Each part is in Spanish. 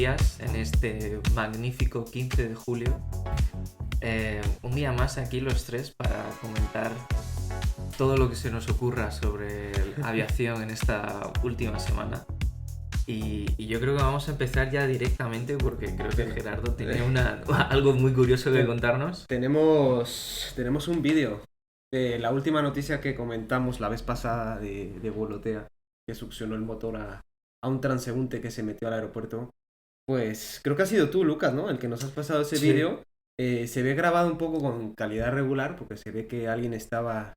días en este magnífico 15 de julio. Un día más aquí los tres para comentar todo lo que se nos ocurra sobre aviación en esta última semana. Y yo creo que vamos a empezar ya directamente porque creo que Gerardo tiene algo muy curioso que contarnos. Tenemos un vídeo de la última noticia que comentamos la vez pasada de Volotea, que succionó el motor a un transeúnte que se metió al aeropuerto. Pues creo que has sido tú, Lucas, ¿no? El que nos has pasado ese Sí. vídeo. Se ve grabado un poco con calidad regular porque se ve que alguien estaba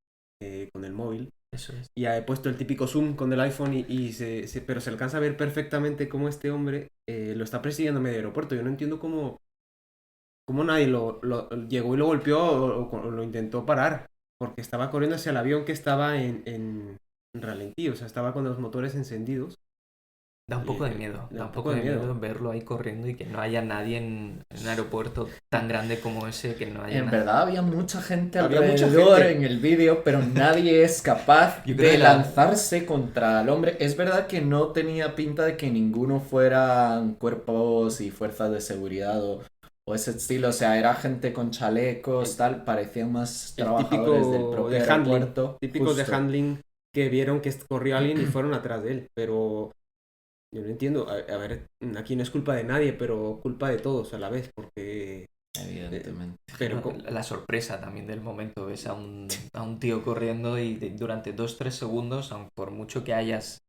con el móvil. Eso es. Y he puesto el típico zoom con el iPhone pero se alcanza a ver perfectamente cómo este hombre lo está persiguiendo en medio aeropuerto. Yo no entiendo cómo nadie lo llegó y lo golpeó o lo intentó parar, porque estaba corriendo hacia el avión que estaba en ralentí, o sea, estaba con los motores encendidos. Da un poco de miedo, Da un poco de miedo verlo ahí corriendo y que no haya nadie en un aeropuerto tan grande como ese, que no haya En nadie. verdad había mucha gente Había alrededor mucha gente. en el vídeo, pero nadie es capaz Yo creo de que lanzarse contra el hombre. Es verdad que no tenía pinta de que ninguno fueran cuerpos y fuerzas de seguridad o ese estilo. O sea, era gente con chalecos, tal, parecían más El trabajadores del típico propio de handling, aeropuerto. típicos de Justo. handling que vieron que corrió alguien y fueron atrás de él, pero yo no entiendo. A ver, aquí no es culpa de nadie, pero culpa de todos a la vez, porque Evidentemente. pero La sorpresa también del momento, ves a un tío corriendo y durante 2-3 segundos, aun por mucho que hayas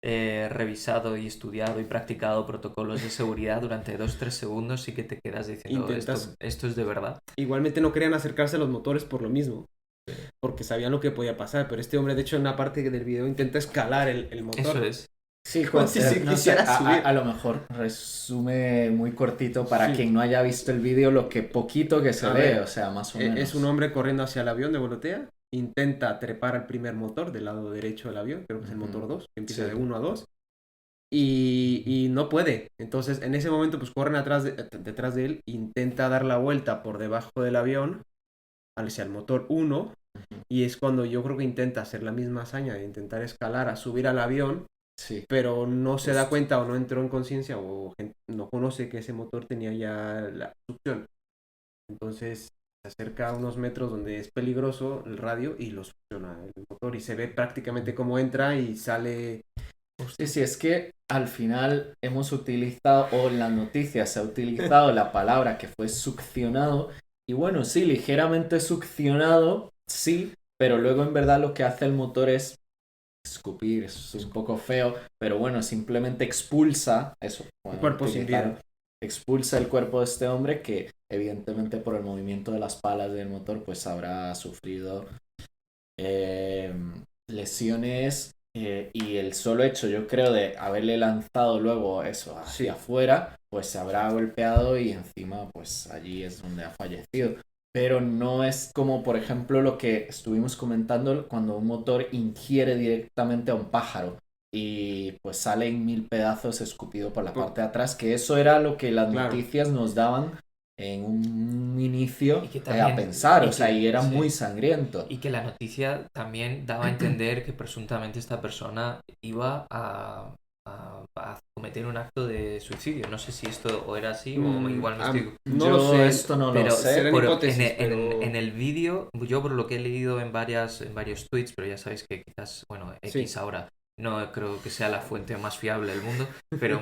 revisado y estudiado y practicado protocolos de seguridad, durante 2-3 segundos sí que te quedas diciendo esto es de verdad. igualmente no querían acercarse a los motores por lo mismo, porque sabían lo que podía pasar, pero este hombre de hecho en una parte del video intenta escalar el motor. Eso es. Sí, Como si se no sé, quisiera subir. a lo mejor resume muy cortito para Sí. quien no haya visto el vídeo lo que poquito que se A ve, ver, o sea, más o menos. Es un hombre corriendo hacia el avión de Volotea, intenta trepar al primer motor del lado derecho del avión, creo que es el motor 2, que empieza Sí. de 1 a 2, y no puede. Entonces en ese momento pues corren detrás de él, intenta dar la vuelta por debajo del avión hacia el motor 1, y es cuando yo creo que intenta hacer la misma hazaña de intentar escalar a subir al avión, Sí. pero no se da cuenta o no entró en conciencia o no conoce que ese motor tenía ya la succión. Entonces se acerca a unos metros donde es peligroso el radio y lo succiona el motor y se ve prácticamente cómo entra y sale. Sí, es que al final hemos utilizado, o en las noticias se ha utilizado la palabra que fue succionado, y bueno, sí, ligeramente succionado, sí, pero luego en verdad lo que hace el motor es escupir, es un poco feo, pero bueno, simplemente expulsa eso. Bueno, El cuerpo sin vida. Expulsa el cuerpo de este hombre que evidentemente por el movimiento de las palas del motor pues habrá sufrido lesiones y el solo hecho yo creo de haberle lanzado luego eso hacia afuera pues se habrá golpeado y encima pues allí es donde ha fallecido. Pero no es como, por ejemplo, lo que estuvimos comentando cuando un motor ingiere directamente a un pájaro y pues sale en 1000 pedazos escupido por la parte de atrás, que eso era lo que las noticias nos daban en un inicio a pensar, o sea, y era muy sangriento. Y que la noticia también daba a entender que presuntamente esta persona iba a cometer un acto de suicidio. No sé si esto o era así o igual me estoy... No lo sé. Esto no pero lo sé. en el vídeo, yo por lo que he leído en varios tweets, pero ya sabéis que quizás, bueno, X ahora no creo que sea la fuente más fiable del mundo, pero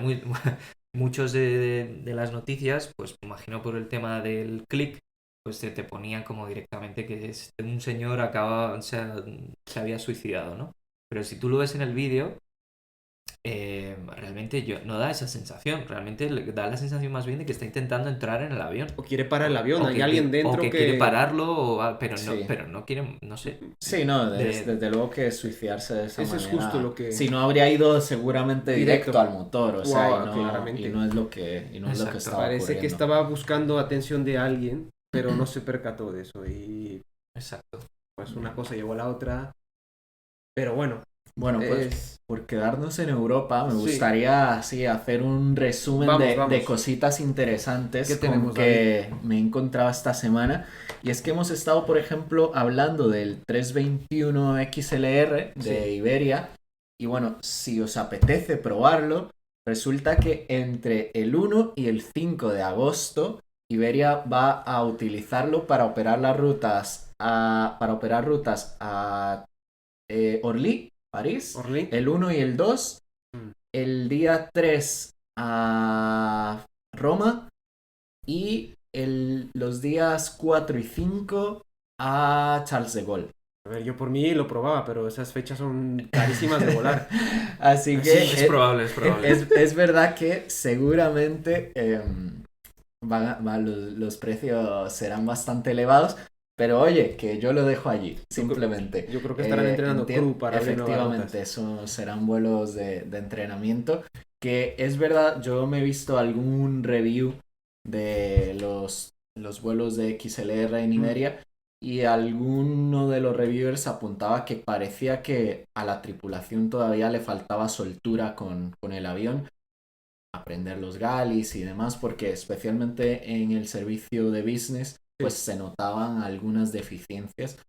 muchos de las noticias, pues me imagino por el tema del click, pues te ponían como directamente que un señor se había suicidado, ¿no? Pero si tú lo ves en el vídeo, realmente no da esa sensación, realmente da la sensación más bien de que está intentando entrar en el avión. O quiere parar el avión, hay alguien dentro o que quiere pararlo, pero no quiere, no sé. Sí, no, desde luego que suicidarse de esa eso manera. Es justo lo que... Si no habría ido seguramente directo al motor, o sea, claramente. y no es lo que estaba Parece ocurriendo. que estaba buscando atención de alguien, pero no se percató de eso y... Exacto. Pues una cosa llevó a la otra, pero bueno. Bueno, pues por quedarnos en Europa, me gustaría así hacer un resumen de cositas interesantes que me he encontrado esta semana. Y es que hemos estado, por ejemplo, hablando del 321 XLR de Iberia. Y bueno, si os apetece probarlo, resulta que entre el 1 y el 5 de agosto, Iberia va a utilizarlo para operar rutas a Orly, París, Orly. el 1 y el 2, el día 3 a Roma y los días 4 y 5 a Charles de Gaulle. A ver, yo por mí lo probaba, pero esas fechas son carísimas de volar. Así que Sí, es probable. es verdad que seguramente los precios serán bastante elevados, pero oye, que yo lo dejo allí, simplemente. Yo creo que estarán entrenando crew para abrir nuevas rutas. Efectivamente, esos serán vuelos de entrenamiento, que es verdad, yo me he visto algún review de los vuelos de XLR en Iberia, y alguno de los reviewers apuntaba que parecía que a la tripulación todavía le faltaba soltura con el avión, aprender los galis y demás, porque especialmente en el servicio de business pues se notaban algunas deficiencias.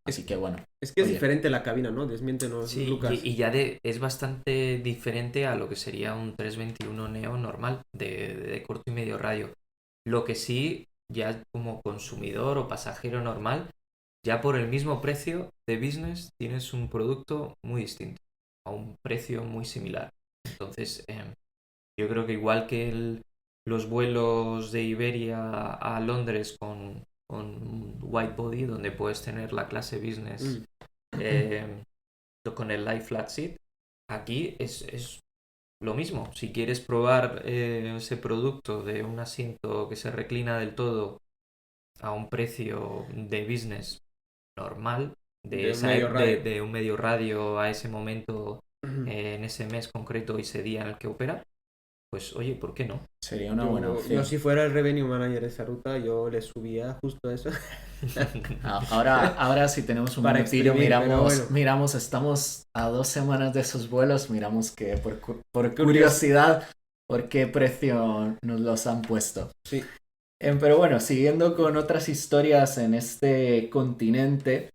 Así que bueno. Es que es diferente la cabina, ¿no? Desmiéntenos, sí, Lucas. Y ya es bastante diferente a lo que sería un 321 Neo normal, de corto y medio radio. Lo que sí, ya como consumidor o pasajero normal, ya por el mismo precio de business tienes un producto muy distinto, a un precio muy similar. Entonces, yo creo que igual que los vuelos de Iberia a Londres con white body, donde puedes tener la clase business con el light flat seat, aquí es lo mismo. Si quieres probar ese producto de un asiento que se reclina del todo a un precio de business normal, de un medio radio a ese momento, en ese mes concreto y ese día en el que opera, pues oye, ¿por qué no? Sería una buena opción. Yo si fuera el revenue manager de esa ruta, yo le subía justo eso. Ahora si tenemos un minutillo, miramos, estamos a 2 semanas de esos vuelos, miramos que por curiosidad, ¿por qué precio nos los han puesto? Sí. Pero bueno, siguiendo con otras historias en este continente,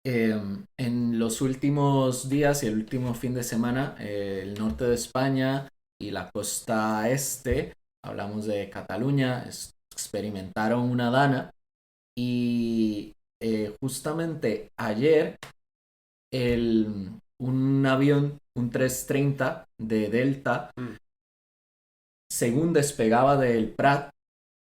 en los últimos días y el último fin de semana, el norte de España y la costa este, hablamos de Cataluña, experimentaron una dana, y justamente ayer un avión, un 330 de Delta, según despegaba del Prat,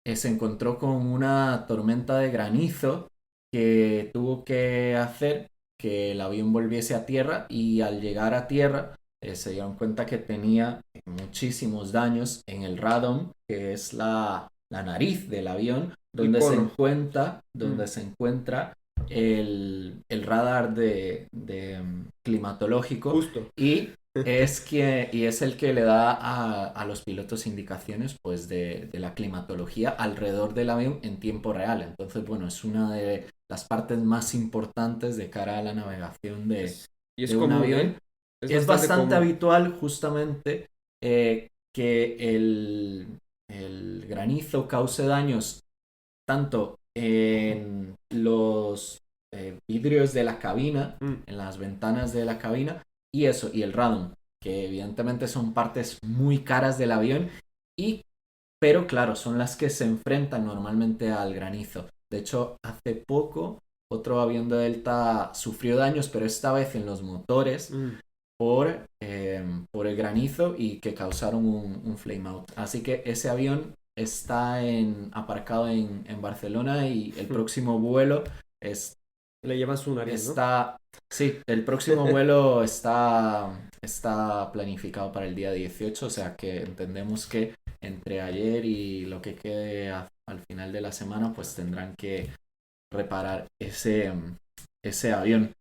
se encontró con una tormenta de granizo que tuvo que hacer que el avión volviese a tierra, y al llegar a tierra se dieron cuenta que tenía muchísimos daños en el radome, que es la nariz del avión, donde se encuentra el radar de climatológico. Justo. Y es el que le da a los pilotos indicaciones pues de la climatología alrededor del avión en tiempo real. Entonces, bueno, es una de las partes más importantes de cara a la navegación de un avión. Es bastante habitual justamente que el granizo cause daños tanto en los vidrios de la cabina, en las ventanas de la cabina, y el radome, que evidentemente son partes muy caras del avión, pero claro, son las que se enfrentan normalmente al granizo. De hecho, hace poco otro avión de Delta sufrió daños, pero esta vez en los motores por el granizo, y que causaron un flame out. Así que ese avión está aparcado en Barcelona, y el próximo vuelo le llevan su nariz, ¿no? Sí, el próximo vuelo está planificado para el día 18, o sea que entendemos que entre ayer y lo que quede al final de la semana, pues tendrán que reparar ese avión.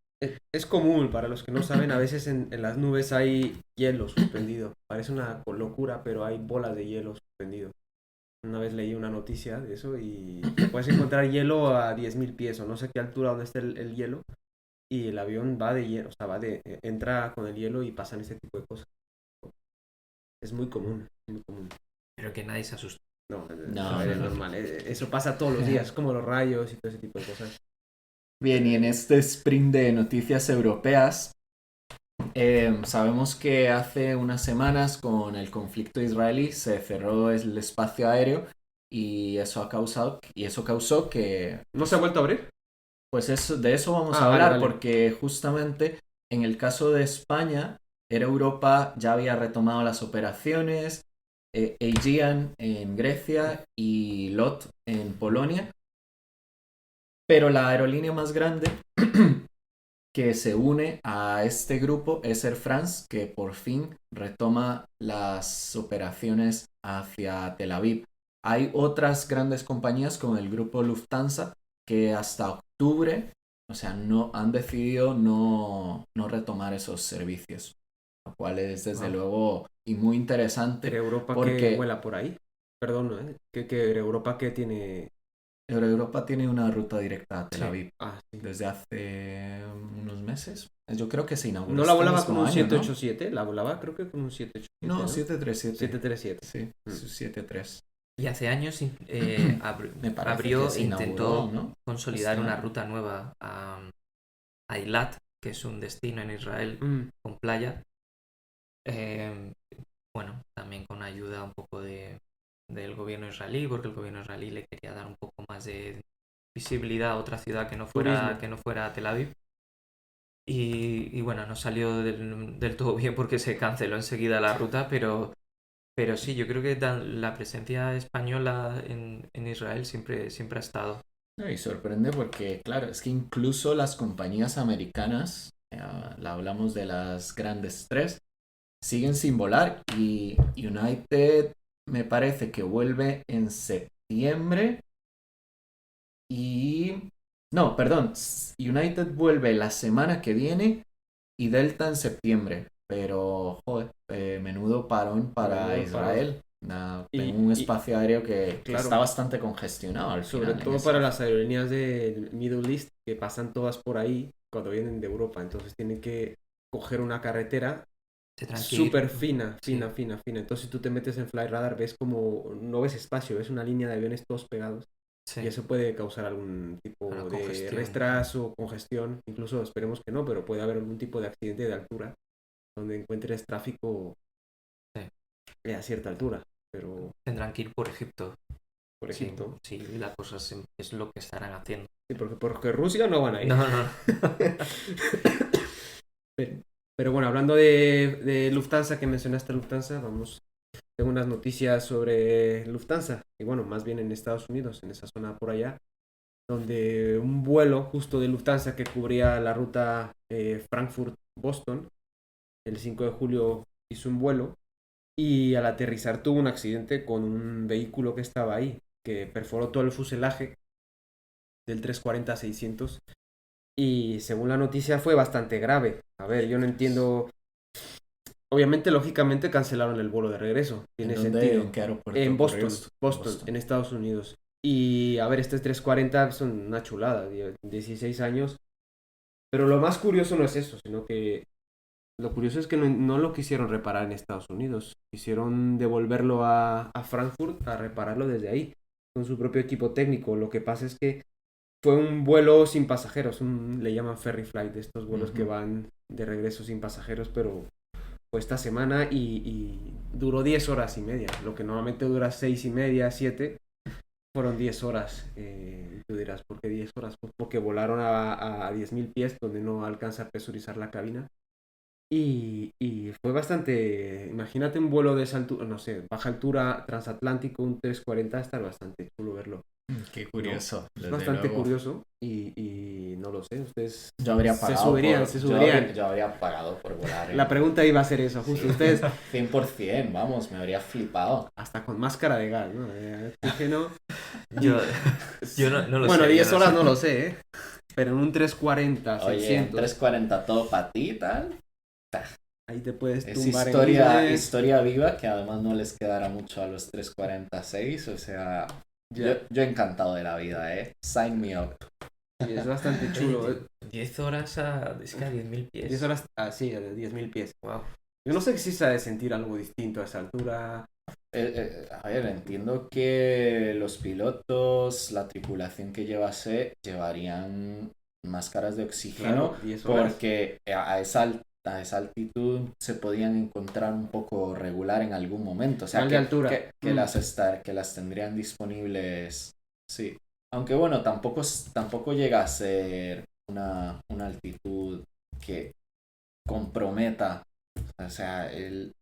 Es común, para los que no saben, a veces en las nubes hay hielo suspendido. Parece una locura, pero hay bolas de hielo suspendido. Una vez leí una noticia de eso y puedes encontrar hielo a 10.000 pies o no sé qué altura donde esté el hielo, y el avión va de hielo, o sea, entra con el hielo y pasan este tipo de cosas. Es muy común, muy común. Pero que nadie se asuste. No, es normal. Eso pasa todos los días, como los rayos y todo ese tipo de cosas. Bien, y en este sprint de noticias europeas, Sabemos que hace unas semanas con el conflicto israelí se cerró el espacio aéreo y eso causó que ¿No se ha vuelto a abrir? pues de eso vamos a vale, hablar, vale. porque justamente en el caso de España, Air Europa ya había retomado las operaciones, Aegean en Grecia y LOT en Polonia, pero la aerolínea más grande que se une a este grupo es Air France, que por fin retoma las operaciones hacia Tel Aviv. Hay otras grandes compañías como el grupo Lufthansa que hasta octubre, o sea, no han decidido no retomar esos servicios, lo cual es desde luego y muy interesante. Europa porque que vuela por ahí. Perdón, que Europa que tiene... Europa tiene una ruta directa a Tel Sí. Aviv Sí. desde hace unos meses. Yo creo que se inauguró. ¿No la este volaba mismo con un año, 787? La volaba creo que con un 787. No, 737. 737. Sí, 73. Y hace años Me parece abrió que se e intentó inauguró, ¿no? consolidar Este una año. ruta nueva a Eilat, que es un destino en Israel Mm. con playa. Bueno, también con ayuda un poco del gobierno israelí, porque el gobierno israelí le quería dar un poco más de visibilidad a otra ciudad que no fuera Tel Aviv. Y bueno, no salió del todo bien porque se canceló enseguida la ruta, pero sí, yo creo que la presencia española en Israel siempre ha estado. No, y sorprende porque, claro, es que incluso las compañías americanas, la hablamos de las grandes tres, siguen sin volar y United me parece que vuelve en septiembre y... No, perdón, United vuelve la semana que viene y Delta en septiembre, pero joder, menudo parón para Menudo Israel. Y- Tengo un y- espacio aéreo que claro. está bastante congestionado al Sobre final. todo para las aerolíneas del Middle East que pasan todas por ahí cuando vienen de Europa. Entonces tienen que coger una carretera súper fina. Entonces si tú te metes en Flightradar ves como no ves espacio, ves una línea de aviones todos pegados. Sí. Y eso puede causar algún tipo de congestión. retraso, congestión. Incluso esperemos que no, pero puede haber algún tipo de accidente de altura donde encuentres tráfico a cierta altura. Pero Tendrán que ir por Egipto. por Egipto. Sí, la cosa es lo que estarán haciendo. Sí, porque Rusia no van a ir. No. Pero bueno, hablando de Lufthansa, que mencionaste Lufthansa, tengo unas noticias sobre Lufthansa, y bueno, más bien en Estados Unidos, en esa zona por allá, donde un vuelo justo de Lufthansa que cubría la ruta Frankfurt-Boston, el 5 de julio hizo un vuelo, y al aterrizar tuvo un accidente con un vehículo que estaba ahí, que perforó todo el fuselaje del 340-600, y según la noticia fue bastante grave. A ver, yo no entiendo. Obviamente, lógicamente cancelaron el vuelo de regreso. Tiene sentido. ¿En qué aeropuerto? En Boston, en Estados Unidos. Y a ver, este 340 son una chulada, 16 años. Pero lo más curioso no es eso, sino que lo curioso es que no lo quisieron reparar en Estados Unidos. Quisieron devolverlo a Frankfurt a repararlo desde ahí, con su propio equipo técnico. Lo que pasa es que fue un vuelo sin pasajeros, le llaman ferry flight, estos vuelos que van de regreso sin pasajeros, pero fue esta semana y duró 10 horas y media, lo que normalmente dura 6 y media, 7, fueron 10 horas. Tú dirás, ¿por qué 10 horas? Pues porque volaron a 10.000 pies, donde no alcanza a presurizar la cabina. Y fue bastante, imagínate un vuelo de esa altura, no sé, baja altura transatlántico, un 340, está bastante chulo verlo. Qué curioso. Es bastante curioso y no lo sé, ustedes yo habría pagado se subirían. Yo habría pagado por volar. La pregunta iba a ser eso, justo ustedes. 100%, vamos, me habría flipado. Hasta con máscara de gas, ¿no? Oxígeno. Yo no lo sé. Bueno, 10 horas no lo sé, ¿eh? Pero en un 340, Oye, 600. en 340 todo para ti y tal. Ahí te puedes Es tumbar historia viva que además no les quedará mucho a los 346, o sea, yo encantado de la vida, sign me up. Sí, es bastante chulo. 10 horas es que a 10.000 pies. 10 horas, sí, a 10.000 pies. Wow. Yo no sé si se ha de sentir algo distinto a esa altura. A ver, entiendo que los pilotos, la tripulación que llevarían máscaras de oxígeno, Claro, 10 horas. porque a esa a esa altitud se podían encontrar un poco regular en algún momento. O sea, Mal de altura. que las tendrían disponibles, sí. Aunque bueno, tampoco llega a ser una altitud que comprometa, o sea, el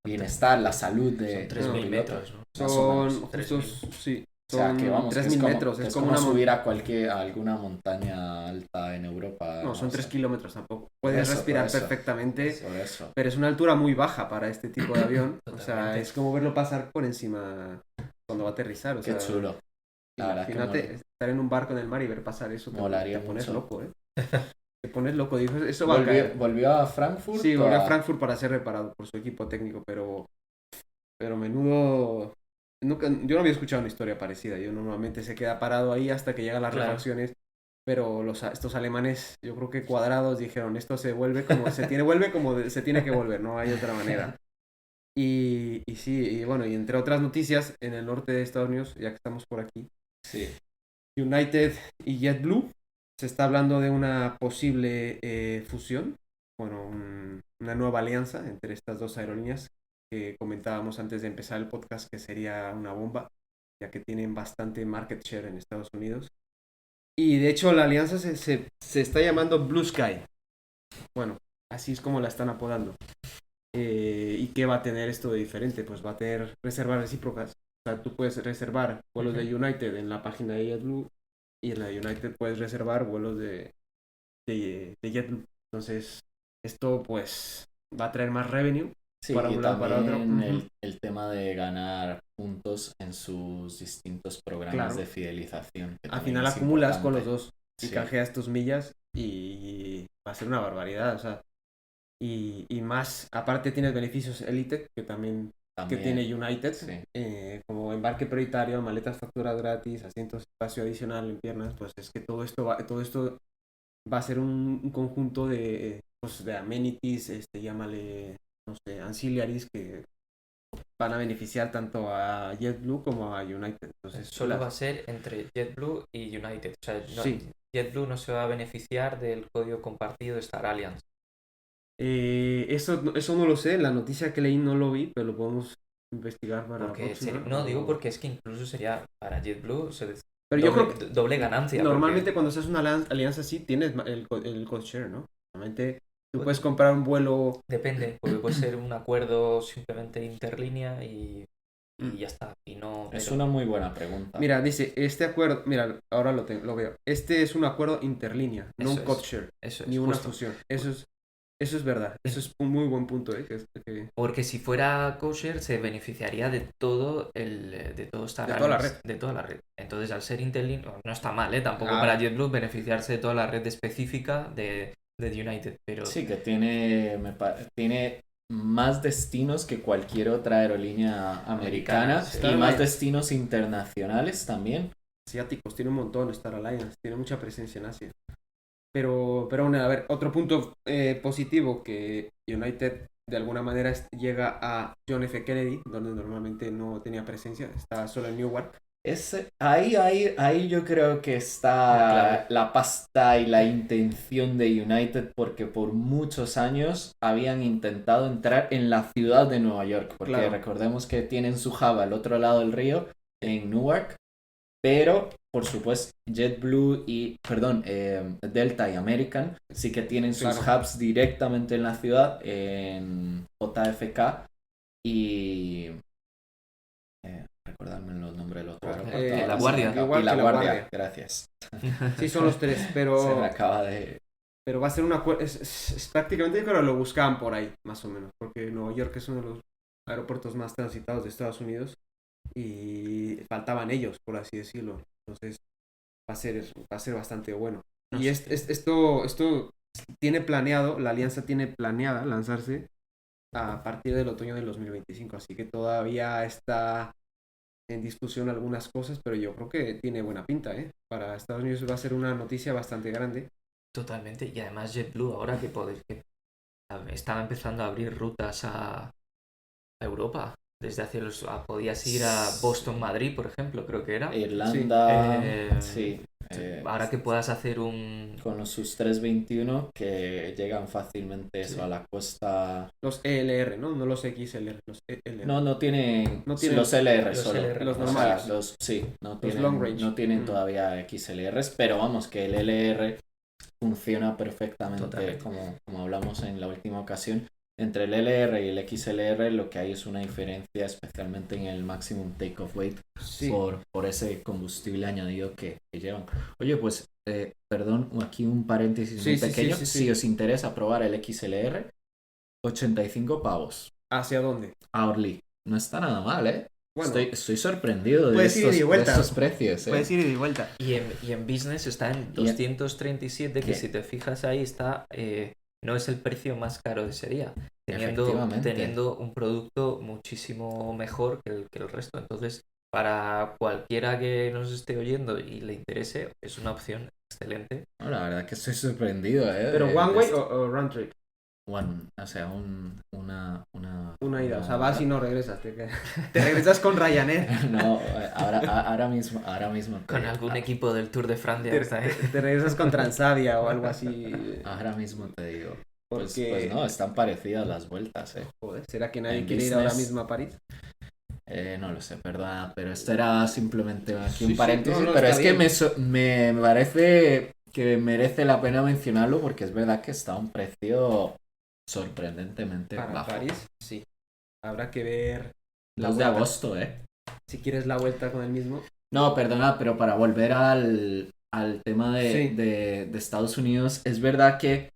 bienestar, la salud de Son 3.000 del metros, piloto. ¿no? Más o Son menos. justos, sí. O sea, que vamos, que 3.000 metros. es como subir a alguna montaña alta en Europa. No, son o sea, 3 kilómetros tampoco. Puedes por respirar eso. perfectamente, Por eso. pero es una altura muy baja para este tipo de avión. O sea, Totalmente. es como verlo pasar por encima cuando va a aterrizar. O Qué sea, chulo. La verdad que imagínate estar en un barco en el mar y ver pasar eso. Molaría te pones mucho. loco, ¿eh? Te pones loco. Dijo, eso va a caer. ¿Volvió a Frankfurt? Sí, volvió a Frankfurt para ser reparado por su equipo técnico, pero menudo... yo no había escuchado una historia parecida. Yo normalmente se queda parado ahí hasta que llegan las Claro. refacciones, pero estos alemanes, yo creo que cuadrados, dijeron, esto se vuelve como se tiene que volver, no hay otra manera. Y sí, y bueno, y entre otras noticias, en el norte de Estados Unidos, ya que estamos por aquí, Sí. United y JetBlue, se está hablando de una posible fusión, bueno, una nueva alianza entre estas dos aerolíneas que comentábamos antes de empezar el podcast, que sería una bomba, ya que tienen bastante market share en Estados Unidos. Y de hecho la alianza se está llamando Blue Sky. Bueno, así es como la están apodando. ¿Y qué va a tener esto de diferente? Pues va a tener reservas recíprocas. O sea, tú puedes reservar vuelos de United en la página de JetBlue y en la de United puedes reservar vuelos de JetBlue. Entonces, esto pues va a traer más revenue Sí, para y un lado, para otro. también el tema de ganar puntos en sus distintos programas Claro. de fidelización. Que Al también final es acumulas con importante. los dos y Sí. canjeas tus millas y va a ser una barbaridad. O sea, y más, aparte tienes beneficios Elite que también que tiene United, Sí. como embarque prioritario, maletas facturas gratis, asientos, espacio adicional en piernas, pues es que todo esto va a ser un conjunto de, pues, de amenities, llámale, no sé, ancillaries que van a beneficiar tanto a JetBlue como a United. Entonces, Solo va a ser entre JetBlue y United. O sea, Sí. JetBlue no se va a beneficiar del código compartido de Star Alliance. Eso no lo sé, la noticia que leí no lo vi, pero lo podemos investigar para la Porque próxima. digo porque es que incluso sería para JetBlue Pero yo creo que doble ganancia. normalmente porque cuando haces una alianza así tienes el code share, ¿no? Normalmente tú Pues- puedes comprar un vuelo. depende, porque puede ser un acuerdo simplemente interlínea y ya está. Y no, Es pero- una muy buena pregunta. Mira, dice, este acuerdo, mira, ahora lo veo. Este es un acuerdo interlínea, no Eso un code es. share, Eso es ni una justo. fusión. Eso es verdad. Eso es un muy buen punto, que Porque si fuera kosher se beneficiaría de todo Star De toda la Alliance, de toda la red. Entonces, al ser interlínea, no está mal, tampoco Claro. para JetBlue beneficiarse de toda la red específica de United, pero Sí, que tiene más destinos que cualquier otra aerolínea americana Sí. y más destinos internacionales también. asiáticos, tiene un montón Star Alliance, tiene mucha presencia en Asia. Pero bueno, a ver, otro punto positivo que United de alguna manera llega a John F. Kennedy, donde normalmente no tenía presencia, está solo en Newark. Ahí yo creo que está la pasta y la intención de United, porque por muchos años habían intentado entrar en la ciudad de Nueva York, porque Claro. recordemos que tienen su hub al otro lado del río, en Newark, pero por supuesto Delta y American sí que tienen sus Claro. hubs directamente en la ciudad, en JFK y... recordarme los nombres del otro aeropuerto. La Guardia. Y la Guardia, gracias. Sí, son los tres, Se me pero acaba de... va a ser una... Es prácticamente, yo creo que lo buscaban por ahí, más o menos, porque Nueva York es uno de los aeropuertos más transitados de Estados Unidos y faltaban ellos, por así decirlo. Entonces va a ser bastante bueno. No Y sé. esto tiene planeado, la alianza tiene planeada lanzarse a partir del otoño del 2025, así que todavía está en discusión algunas cosas, pero yo creo que tiene buena pinta, ¿eh? Para Estados Unidos va a ser una noticia bastante grande. Totalmente. Y además JetBlue ahora que estaba empezando a abrir rutas a Europa. desde hace podías ir a Boston, Madrid, por ejemplo, creo que era. Irlanda, sí. Ahora que puedas hacer un... Con sus 321 que llegan fácilmente eso, a la costa... Los ELR, ¿no? No los XLR, los ELR. No tienen No tienen los LR los solo. LR, los O sea, normales. no Los long range. no tienen todavía XLRs, pero vamos, que el LR funciona perfectamente, Totalmente. como hablamos en la última ocasión. Entre el LR y el XLR lo que hay es una diferencia, especialmente en el maximum takeoff weight, Sí. por ese combustible añadido que llevan. Oye, pues, perdón, aquí un paréntesis muy pequeño. Sí. Si os interesa probar el XLR, 85 pavos ¿Hacia dónde? a Orly. No está nada mal, ¿eh? Bueno, Estoy sorprendido de puedes ir y vuelta. estos precios, ¿eh? puedes ir y de vuelta. Y en business está en 237, que si te fijas ahí está... no es el precio más caro de ese día, teniendo un producto muchísimo mejor que el resto. Entonces, para cualquiera que nos esté oyendo y le interese, es una opción excelente. No, la verdad que estoy sorprendido, ¿eh? ¿Pero one way o round trip? O sea, Una ida, o sea, vas y no regresas. Te regresas con Ryanair. No, ahora mismo Con algún equipo del Tour de Francia. Te regresas con Transavia o algo así. Ahora mismo te digo. Porque... Pues no, están parecidas las vueltas, ¿eh? Joder, ¿será que nadie En quiere ir business- ahora mismo a París? No lo sé, perdona, pero esto era simplemente aquí un Sí, paréntesis, no, pero está es que bien. me parece que merece la pena mencionarlo porque es verdad que está a un precio sorprendentemente Para bajo. París, sí. Habrá que ver 2 de agosto, ¿eh? si quieres la vuelta con el mismo. No, perdona, pero para volver al tema Sí. de Estados Unidos, es verdad que,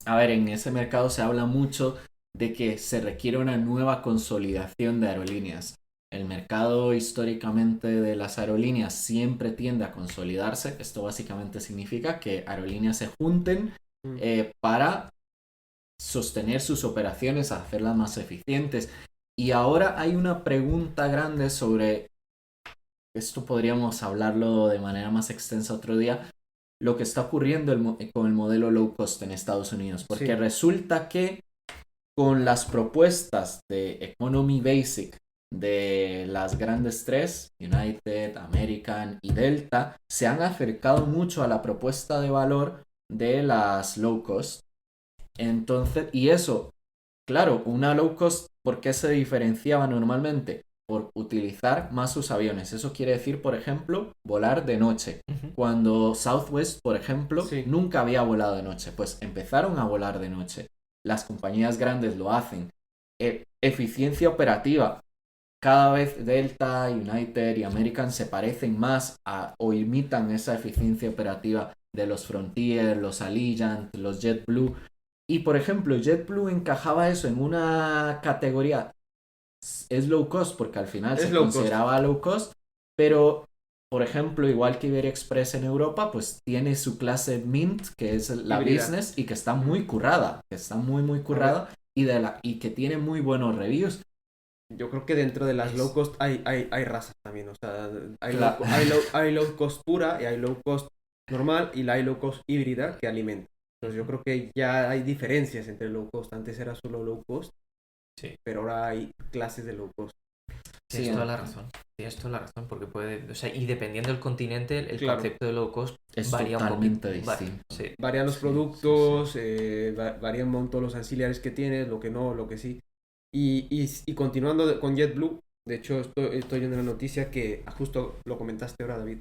a ver, en ese mercado se habla mucho de que se requiere una nueva consolidación de aerolíneas. El mercado históricamente de las aerolíneas siempre tiende a consolidarse. Esto básicamente significa que aerolíneas se junten para sostener sus operaciones, hacerlas más eficientes. Y ahora hay una pregunta grande sobre, esto podríamos hablarlo de manera más extensa otro día, lo que está ocurriendo con el modelo low cost en Estados Unidos. Porque Sí. resulta que con las propuestas de Economy Basic de las grandes tres, United, American y Delta, se han acercado mucho a la propuesta de valor de las low cost. Entonces, y eso, claro, una low cost, ¿por qué se diferenciaba normalmente? Por utilizar más sus aviones. Eso quiere decir, por ejemplo, volar de noche. Cuando Southwest, por ejemplo, nunca había volado de noche, pues empezaron a volar de noche. Las compañías grandes lo hacen. Eficiencia operativa. Cada vez Delta, United y American se parecen más o imitan esa eficiencia operativa de los Frontier, los Allegiant, los JetBlue. Y por ejemplo, JetBlue encajaba eso en una categoría, es low cost porque al final se consideraba low cost, pero por ejemplo, igual que Iberia Express en Europa, pues tiene su clase Mint, que es la híbrida. business y que está muy currada, muy currada y que tiene muy buenos reviews. Yo creo que dentro de las low cost hay razas también, o sea, Claro. hay low cost pura y hay low cost normal y la hay low cost híbrida que alimenta. Entonces yo creo que ya hay diferencias entre low cost. Antes era solo low cost, sí, pero ahora hay clases de low cost. Tienes toda la razón, porque puede, o sea, y dependiendo del continente, el concepto de low cost es varía totalmente un poquito. distinto. Varían los productos, varían un montón los auxiliares que tienes, lo que no, lo que sí. Y continuando con JetBlue, de hecho estoy viendo una noticia que justo lo comentaste ahora, David,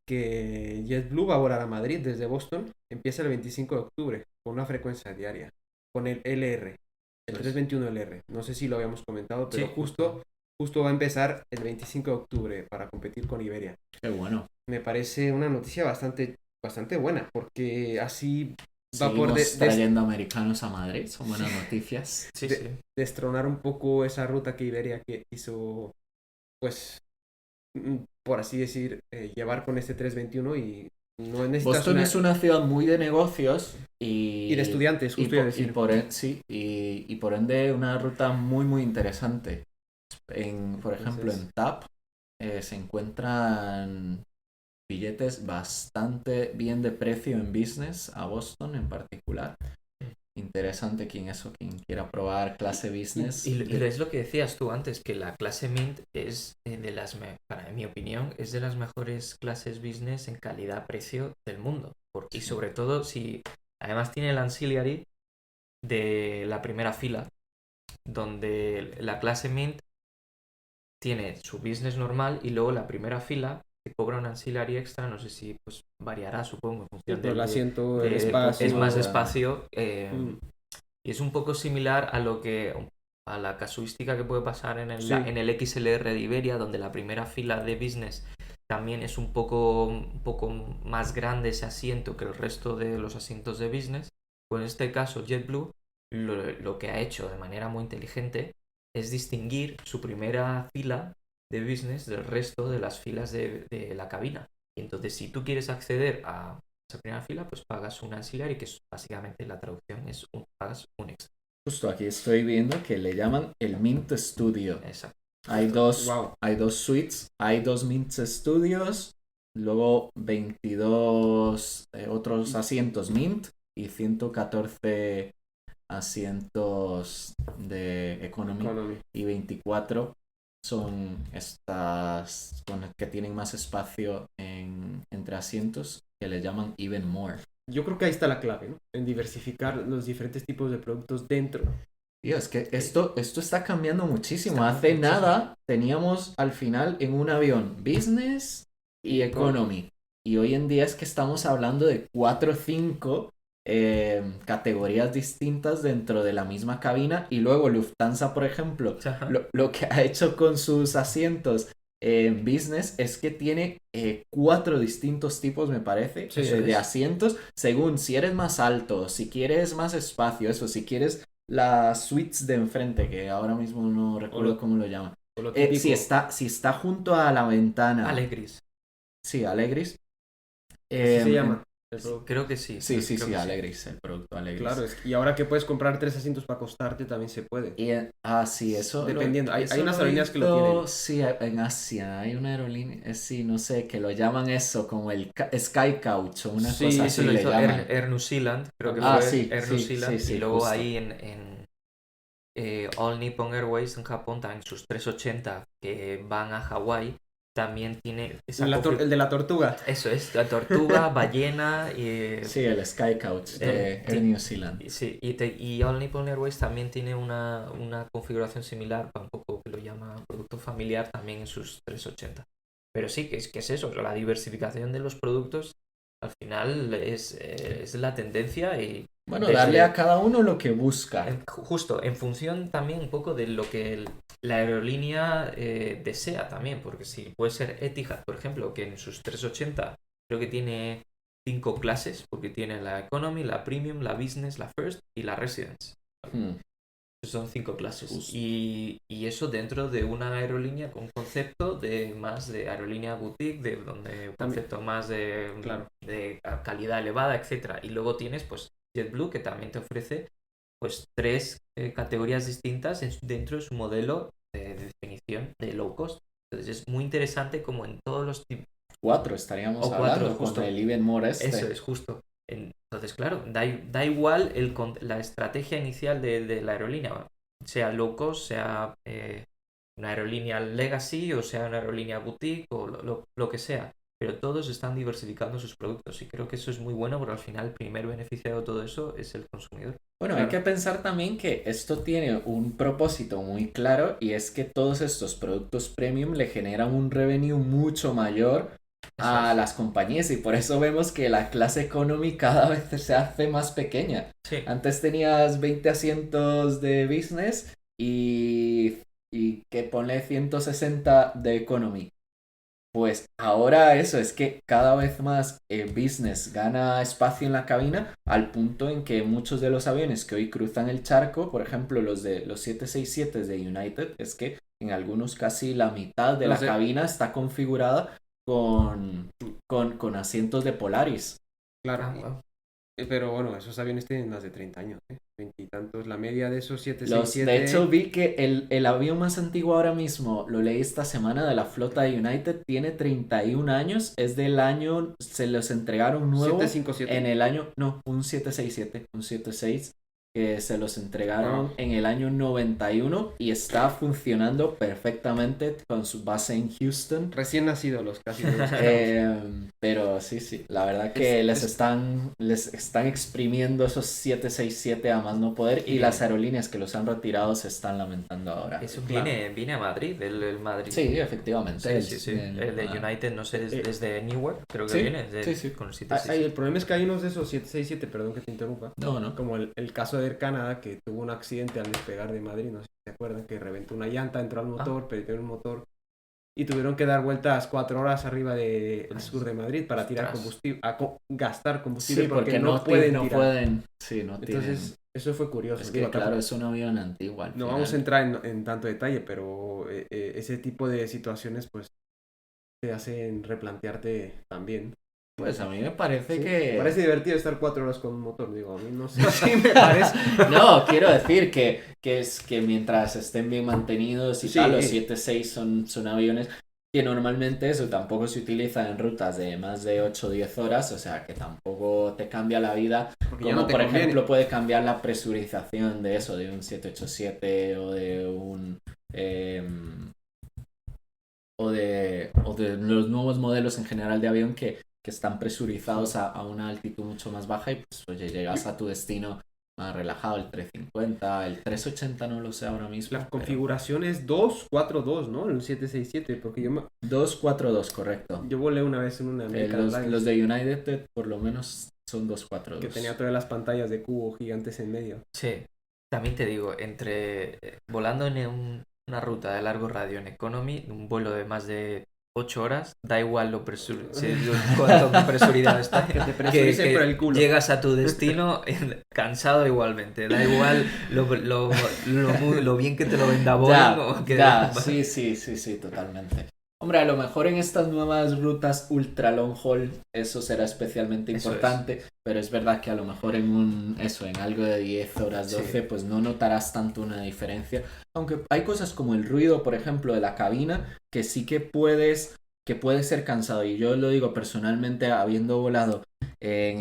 que JetBlue va a volar a Madrid desde Boston, empieza el 25 de octubre con una frecuencia diaria, con el LR, el 321LR. No sé si lo habíamos comentado, pero justo va a empezar el 25 de octubre para competir con Iberia. Qué bueno. Me parece una noticia bastante buena, porque así va Seguimos trayendo americanos a Madrid, son buenas noticias. Destronar un poco esa ruta que Iberia que hizo, pues, por así decir, llevar con este 321 y no necesitas Boston es una ciudad muy de negocios y de estudiantes, justo iba a decir. Y por ende una ruta muy interesante. Por ejemplo, en TAP se encuentran billetes bastante bien de precio en business a Boston en particular. interesante quien quiera probar clase business. Y es lo que decías tú antes, que la clase Mint es para mi opinión, es de las mejores clases business en calidad-precio del mundo. Y sobre todo si además tiene el ancillary de la primera fila, donde la clase Mint tiene su business normal y luego la primera fila te cobra un ancillary extra, no sé si pues variará, supongo, en función el asiento, el es espacio. más espacio. Y es un poco similar a la casuística que puede pasar en el XLR de Iberia, donde la primera fila de business también es un poco más grande ese asiento que el resto de los asientos de business. Pues en este caso JetBlue lo que ha hecho de manera muy inteligente es distinguir su primera fila de business del resto de las filas de la cabina. Y entonces si tú quieres acceder a esa primera fila, pues pagas un ancillary, que es básicamente la traducción es pagas un extra. Justo aquí estoy viendo que le llaman el Mint Studio. Exacto. Hay dos suites, hay 2 Mint Studios, luego 22 otros asientos Mint y 114 asientos de economy. Y 24 son estas con las que tienen más espacio entre asientos, que le llaman Even More. Yo creo que ahí está la clave, ¿no? En diversificar los diferentes tipos de productos dentro. Tío, es que esto está cambiando muchísimo. Hace nada teníamos al final en un avión business y economy. Y hoy en día es que estamos hablando de 4 o 5 categorías distintas dentro de la misma cabina. Y luego Lufthansa, por ejemplo, lo que ha hecho con sus asientos en business es que tiene 4 distintos tipos, me parece, de asientos, según si eres más alto, si quieres más espacio, si quieres las suites de enfrente, que ahora mismo no recuerdo cómo lo llaman. Si está junto a la ventana. Allegris. Sí, Allegris. ¿Así se llama? Creo que sí. Sí, Allegris, el producto Allegris. Claro, y ahora que puedes comprar 3 asientos para acostarte también se puede. Sí, eso. Dependiendo, hay unas aerolíneas que lo tienen. Sí, en Asia hay una aerolínea, sí, no sé, que lo llaman eso, como el Sky Couch o una cosa así. Lo le hizo llaman. Air New Zealand, creo que fue Air New Zealand. Sí, y luego justo. ahí en All Nippon Airways en Japón, también sus 380 que van a Hawái, también tiene el de la tortuga. Eso es, la tortuga, ballena y... Sí, el Sky Couch de Air New Zealand. Sí, y All Nippon Airways también tiene una configuración similar, un poco que lo llama producto familiar, también en sus 380. Pero sí, que es eso, la diversificación de los productos al final es la tendencia y... Bueno, darle a cada uno lo que busca. Justo, en función también un poco de lo que la aerolínea desea también, porque si puede ser Etihad, por ejemplo, que en sus 380 creo que tiene 5 clases, porque tiene la Economy, la Premium, la Business, la First y la Residence. Son 5 clases. Y eso dentro de una aerolínea con un concepto más de aerolínea boutique, de donde concepto más de calidad elevada, etcétera. Y luego tienes pues JetBlue, que también te ofrece pues 3 categorías distintas dentro de su modelo de definición de low cost. Entonces es muy interesante como en todos los tipos. 4 estaríamos hablando, justo. Con el Even More Eso es, justo. Entonces, claro, da igual la estrategia inicial de la aerolínea, sea low cost, sea una aerolínea legacy o sea una aerolínea boutique o lo que sea. Pero todos están diversificando sus productos y creo que eso es muy bueno porque al final el primer beneficiado de todo eso es el consumidor. Bueno, hay que pensar también que esto tiene un propósito muy claro y es que todos estos productos premium le generan un revenue mucho mayor a las compañías y por eso vemos que la clase economy cada vez se hace más pequeña. Sí. Antes tenías 20 asientos de business y que ponle 160 de economy. Pues ahora eso es que cada vez más business gana espacio en la cabina al punto en que muchos de los aviones que hoy cruzan el charco, por ejemplo los 767 de United, es que en algunos casi la mitad de la cabina está configurada con asientos de Polaris. Claro. Wow. Pero bueno, esos aviones tienen más de 30 años, 20 y tantos. La media de esos 767... De hecho, vi que el avión más antiguo ahora mismo, lo leí esta semana, de la flota de United, tiene 31 años. Es del año... Se los entregaron nuevos 757. en el año... No, un 767, un 76. que se los entregaron en el año 91 y está funcionando perfectamente con su base en Houston. Recién nacidos los casi. Pero sí, la verdad que les están exprimiendo esos 767 a más no poder y las aerolíneas que los han retirado se están lamentando ahora. Eso viene a Madrid, el Madrid. Sí, efectivamente. Sí. El de United, no sé, desde Newark, creo que viene. Sí. Con el 767. El problema es que hay unos de esos 767, perdón que te interrumpa. No. Como el caso de Air Canada, que tuvo un accidente al despegar de Madrid, no sé si se acuerdan, que reventó una llanta, entró al motor, perdió el motor y tuvieron que dar vueltas 4 horas arriba del sur de Madrid para tirar combustible, gastar combustible, porque no pueden tirar. Entonces, eso fue curioso. Es que, claro, es un avión antiguo. No vamos a entrar en tanto detalle, pero ese tipo de situaciones pues te hacen replantearte también. Pues a mí me parece que... Me parece divertido estar 4 horas con un motor, digo, a mí no sé si me parece... No, quiero decir que es que mientras estén bien mantenidos y tal, los 767 son aviones que normalmente eso tampoco se utiliza en rutas de más de 8 o 10 horas, o sea que tampoco te cambia la vida, porque como por ejemplo puede cambiar la presurización de eso, de un 787 o de un... o de los nuevos modelos en general de avión que están presurizados a una altitud mucho más baja y pues oye, llegas a tu destino más relajado, el 350, el 380 no lo sé ahora mismo. La configuración es 242, ¿no? El 767, porque 242, correcto. Yo volé una vez en una American los de United por lo menos son 242. Que tenía todas las pantallas de cubo gigantes en medio. Sí, también te digo, volando en una ruta de largo radio en Economy, un vuelo de más de 8 horas, da igual cuánto presuridad está, que por el culo. Llegas a tu destino cansado igualmente, da igual lo bien que te lo venda Boeing. Sí, totalmente. Hombre, a lo mejor en estas nuevas rutas ultra long haul eso será especialmente importante, pero es verdad que a lo mejor en algo de 10 horas, 12, pues no notarás tanto una diferencia. Aunque hay cosas como el ruido, por ejemplo, de la cabina, que sí que puede ser cansado. Y yo lo digo personalmente, habiendo volado en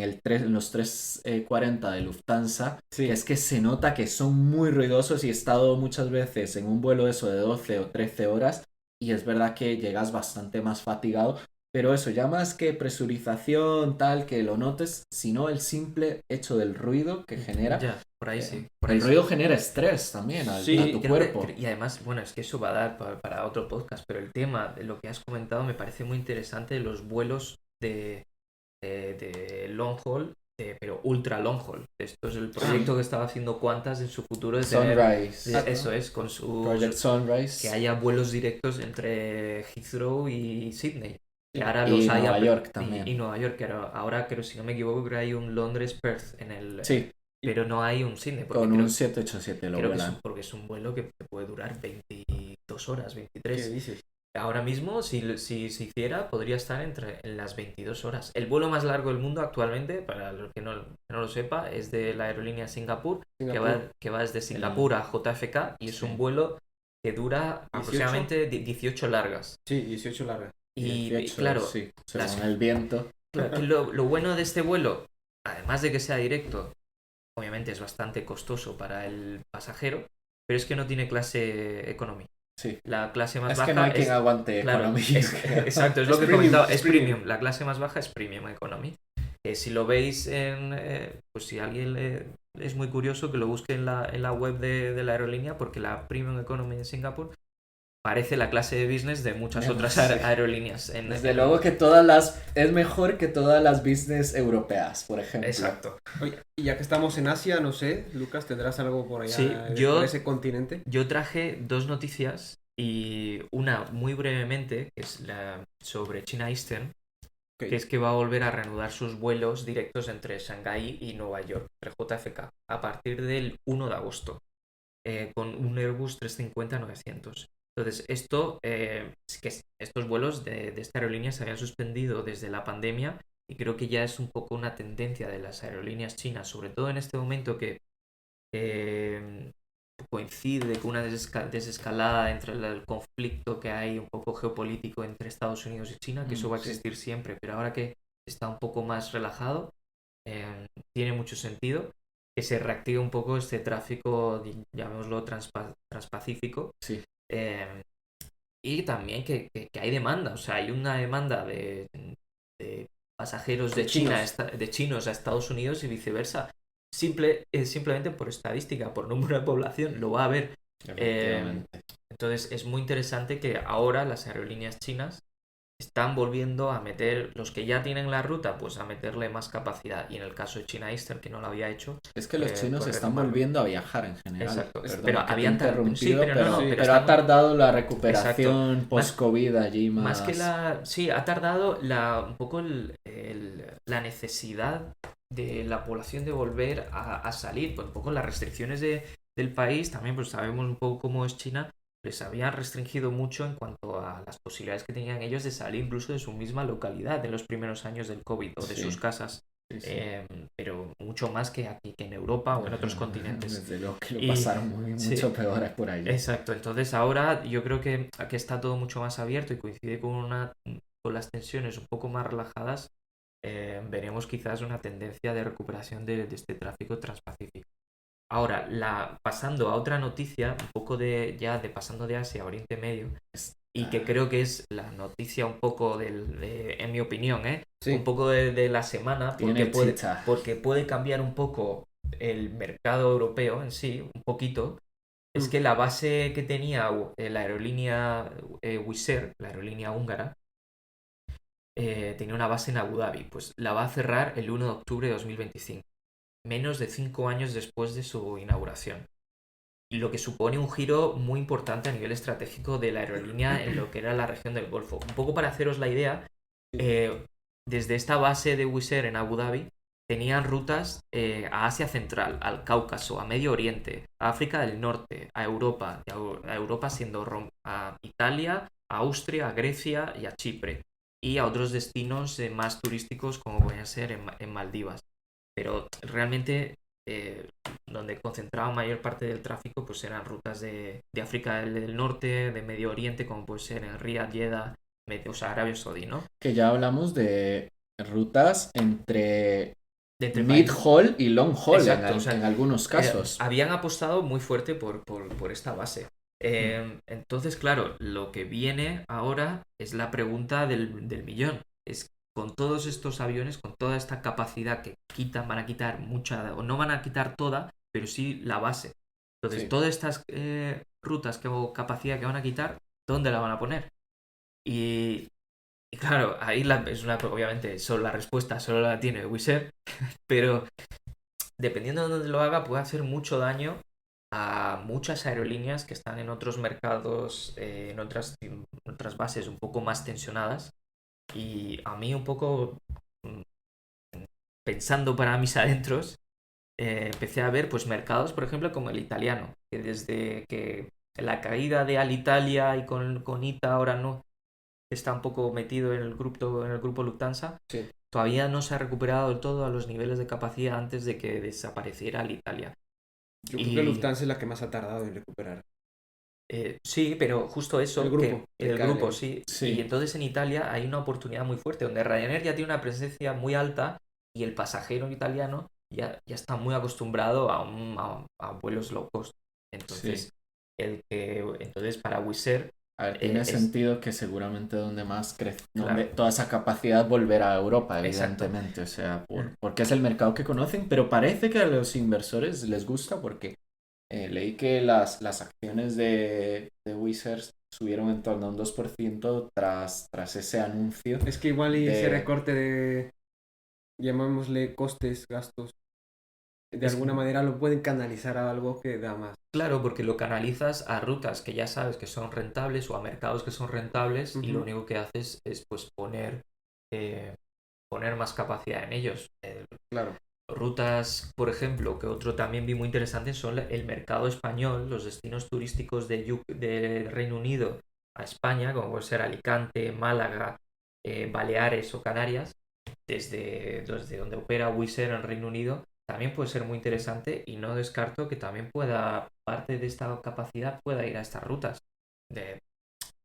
los 340 de Lufthansa, que es que se nota que son muy ruidosos y he estado muchas veces en un vuelo de 12 o 13 horas. Y es verdad que llegas bastante más fatigado, pero eso, ya más que presurización, tal, que lo notes, sino el simple hecho del ruido que genera. Ya, por ahí sí. El ruido genera estrés también a tu cuerpo. Y además, bueno, es que eso va a dar para otro podcast, pero el tema de lo que has comentado me parece muy interesante, los vuelos de long haul, pero ultra long haul. Esto es el proyecto que estaba haciendo Qantas en su futuro de Sunrise. Eso es, con su Project Sunrise. Que haya vuelos directos entre Heathrow y Sydney. Que ahora y Nueva York también. Y Nueva York, que ahora creo, si no me equivoco, creo que hay un Londres-Perth en el... Sí. Pero no hay un Sydney. Con un 787 lo vuelan. Porque es un vuelo que te puede durar 22 horas, 23. ¿Qué dices? Ahora mismo, si se hiciera, podría estar en las 22 horas. El vuelo más largo del mundo actualmente, para los que no lo sepa, es de la aerolínea Singapur. Que va desde Singapur a JFK y es un vuelo que dura aproximadamente 18 largas. Sí, 18 largas. Y 18, claro, según el viento. Claro, lo bueno de este vuelo, además de que sea directo, obviamente es bastante costoso para el pasajero, pero es que no tiene clase economy. Sí. La clase más baja que no hay quien aguante economy. Exacto, es lo que comentaba, es premium. La clase más baja es premium economy. Si lo veis pues si alguien es muy curioso que lo busque en la web de la aerolínea, porque la premium economy en Singapur parece la clase de business de muchas otras aerolíneas. Desde luego que es mejor que todas las business europeas, por ejemplo. Exacto. Oye, y ya que estamos en Asia, no sé, Lucas, ¿tendrás algo por allá por ese continente? Yo traje 2 noticias y una muy brevemente, que es sobre China Eastern, que es que va a volver a reanudar sus vuelos directos entre Shanghái y Nueva York, entre JFK, a partir del 1 de agosto, con un Airbus 350-900. Entonces, estos vuelos de esta aerolínea se habían suspendido desde la pandemia y creo que ya es un poco una tendencia de las aerolíneas chinas, sobre todo en este momento que coincide con una desescalada entre el conflicto que hay un poco geopolítico entre Estados Unidos y China, que eso va a existir siempre, pero ahora que está un poco más relajado, tiene mucho sentido que se reactive un poco este tráfico, llamémoslo transpacífico. Sí. Y también que hay demanda, o sea, hay una demanda de pasajeros de China, de chinos a Estados Unidos y viceversa. Simplemente por estadística, por número de población, lo va a haber. Entonces es muy interesante que ahora las aerolíneas chinas están volviendo a meter, los que ya tienen la ruta, pues a meterle más capacidad. Y en el caso de China Eastern, que no lo había hecho... Es que los chinos están volviendo a viajar en general. Exacto. Perdón, pero habían interrumpido, pero ha tardado la recuperación post-COVID allí más... Más que sí, ha tardado un poco la necesidad de la población de volver a salir. Pues un poco las restricciones del país, también pues sabemos un poco cómo es China, les habían restringido mucho en cuanto a las posibilidades que tenían ellos de salir incluso de su misma localidad en los primeros años del COVID o de sus casas. Sí. Pero mucho más que aquí, que en Europa o en otros continentes. Desde luego que lo pasaron mucho peor por ahí. Exacto, entonces ahora yo creo que aquí está todo mucho más abierto y coincide con las tensiones un poco más relajadas. Veremos quizás una tendencia de recuperación de este tráfico transpacífico. Ahora, pasando a otra noticia, un poco pasando de Asia a Oriente Medio, y que creo que es la noticia un poco en mi opinión, un poco de la semana, porque puede cambiar un poco el mercado europeo en sí, un poquito. Es que la base que tenía la aerolínea Wizz Air, la aerolínea húngara, tenía una base en Abu Dhabi, pues la va a cerrar el 1 de octubre de 2025. Menos de 5 años después de su inauguración. Y lo que supone un giro muy importante a nivel estratégico de la aerolínea en lo que era la región del Golfo. Un poco para haceros la idea, desde esta base de Wizz Air en Abu Dhabi, tenían rutas a Asia Central, al Cáucaso, a Medio Oriente, a África del Norte, a Europa, siendo a Italia, a Austria, a Grecia y a Chipre. Y a otros destinos más turísticos como pueden ser en Maldivas. Pero realmente donde concentraba mayor parte del tráfico pues eran rutas de África del Norte, de Medio Oriente, como puede ser en Riyadh, Jeddah, o sea, Arabia Saudí, ¿no? Que ya hablamos de rutas entre mid-haul y long-haul en algunos casos. Habían apostado muy fuerte por esta base. Entonces, claro, lo que viene ahora es la pregunta del millón. Es con todos estos aviones, con toda esta capacidad que van a quitar mucha, o no van a quitar toda, pero sí la base. Entonces, todas estas rutas o capacidad que van a quitar, ¿dónde la van a poner? Y claro, ahí obviamente la respuesta solo la tiene Wizz Air, pero dependiendo de dónde lo haga, puede hacer mucho daño a muchas aerolíneas que están en otros mercados, en otras bases un poco más tensionadas. Y a mí un poco, pensando para mis adentros, empecé a ver pues mercados, por ejemplo, como el italiano, que desde que la caída de Alitalia y con ITA ahora no está un poco metido en el grupo Lufthansa, todavía no se ha recuperado del todo a los niveles de capacidad antes de que desapareciera Alitalia. Yo creo que Lufthansa es la que más ha tardado en recuperar. Sí, pero justo eso, el grupo, sí. Sí. Y entonces en Italia hay una oportunidad muy fuerte, donde Ryanair ya tiene una presencia muy alta y el pasajero italiano ya está muy acostumbrado a vuelos low cost. Entonces, entonces para Wizz Air... A ver, tiene sentido que seguramente donde más crece, donde toda esa capacidad volverá a Europa, evidentemente. Exacto. O sea, porque es el mercado que conocen, pero parece que a los inversores les gusta porque leí que las acciones de Wizz Air subieron en torno a un 2% tras ese anuncio. Es que igual ese recorte de, llamémosle, costes, gastos, de alguna manera lo pueden canalizar a algo que da más. Claro, porque lo canalizas a rutas que ya sabes que son rentables o a mercados que son rentables, y lo único que haces es pues poner más capacidad en ellos. Claro. Rutas, por ejemplo, que otro también vi muy interesante son el mercado español, los destinos turísticos de Reino Unido a España, como puede ser Alicante, Málaga, Baleares o Canarias, desde donde opera Wizz Air en Reino Unido, también puede ser muy interesante, y no descarto que también parte de esta capacidad pueda ir a estas rutas.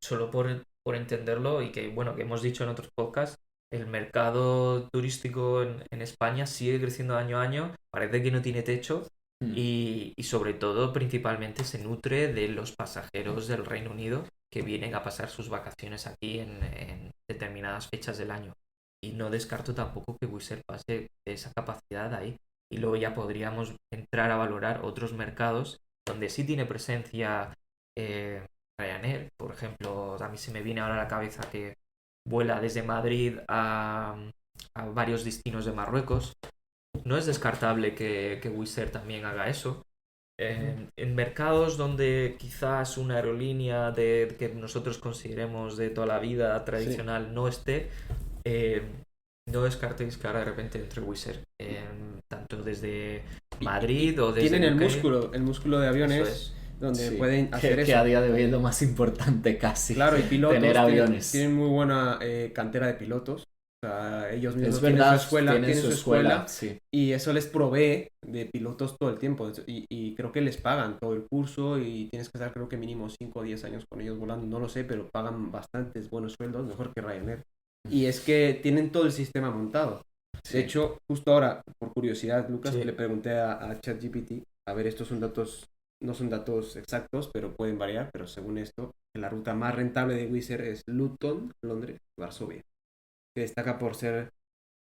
Solo por entenderlo, y que bueno, que hemos dicho en otros podcasts, el mercado turístico en España sigue creciendo año a año, parece que no tiene techo Mm. y sobre todo, principalmente, se nutre de los pasajeros del Reino Unido que vienen a pasar sus vacaciones aquí en determinadas fechas del año. Y no descarto tampoco que Wizz Air pase de esa capacidad ahí. Y luego ya podríamos entrar a valorar otros mercados donde sí tiene presencia Ryanair. Por ejemplo, a mí se me viene ahora a la cabeza que vuela desde Madrid a varios destinos de Marruecos. No es descartable que Wizz Air también haga eso. En mercados donde quizás una aerolínea que nosotros consideremos de toda la vida Sí. tradicional no esté, eh, no descartéis que ahora de repente entre Wizz Air, tanto desde Y Madrid o desde tienen UK. el músculo de Eso aviones es. donde Sí, pueden hacer que a eso. día de hoy es lo más importante casi, Claro, y tener pilotos aviones. tienen muy buena cantera de pilotos. O sea, ellos Es mismos verdad, tienen tienen su su escuela escuela, sí. y eso les provee de pilotos todo el tiempo. Y creo que les pagan todo el curso y tienes que estar creo que mínimo 5 o 10 años con ellos volando, no lo sé, pero pagan bastantes buenos sueldos, mejor que Ryanair. Y es que tienen todo el sistema montado. De Sí. hecho, justo ahora, por curiosidad, Lucas, Sí. le pregunté a ChatGPT, a ver, estos son datos, no son datos exactos, pero pueden variar, pero según esto, la ruta más rentable de Wizz Air es Luton, Londres, Varsovia, que destaca por ser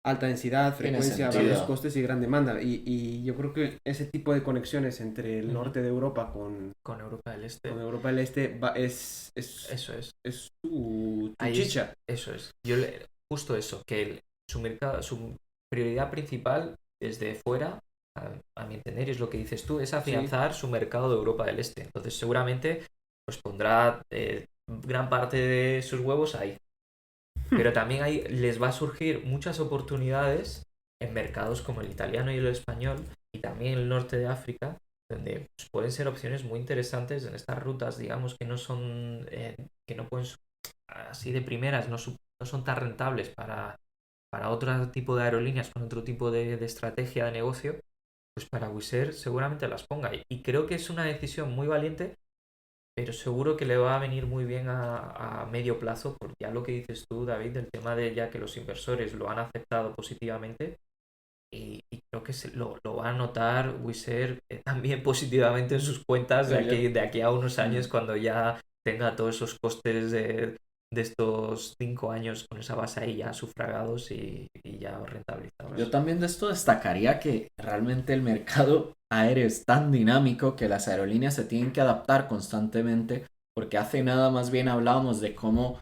alta densidad, Tiene frecuencia, bajos sentido. costes y gran demanda. Y yo creo que ese tipo de conexiones entre el Ujú. norte de Europa Con Europa del Este. con Europa del Este Eso es. es su Ahí es, chicha. eso es. Justo eso, que su mercado, su prioridad principal desde fuera, a mi entender, y es lo que dices tú, es Sí. afianzar su mercado de Europa del Este. Entonces, seguramente, pues pondrá gran parte de sus huevos ahí. Pero también ahí les va a surgir muchas oportunidades en mercados como el italiano y el español, y también el norte de África, donde pues, pueden ser opciones muy interesantes en estas rutas, digamos, que no son, que no pueden, así de primeras, no son tan rentables para otro tipo de aerolíneas con otro tipo de estrategia de negocio, pues para Wizz Air seguramente las ponga. Y creo que es una decisión muy valiente, pero seguro que le va a venir muy bien a medio plazo, por ya lo que dices tú, David, del tema de ya que los inversores lo han aceptado positivamente y creo que lo va a notar Wizz Air también positivamente en sus cuentas Ya, ya. de aquí a unos años Mm. cuando ya tenga todos esos costes de estos 5 años con esa base ahí ya sufragados y ya Yo rentabilizados. también de esto destacaría que realmente el mercado aéreo es tan dinámico que las aerolíneas se tienen que adaptar constantemente, porque hace nada más bien hablábamos de cómo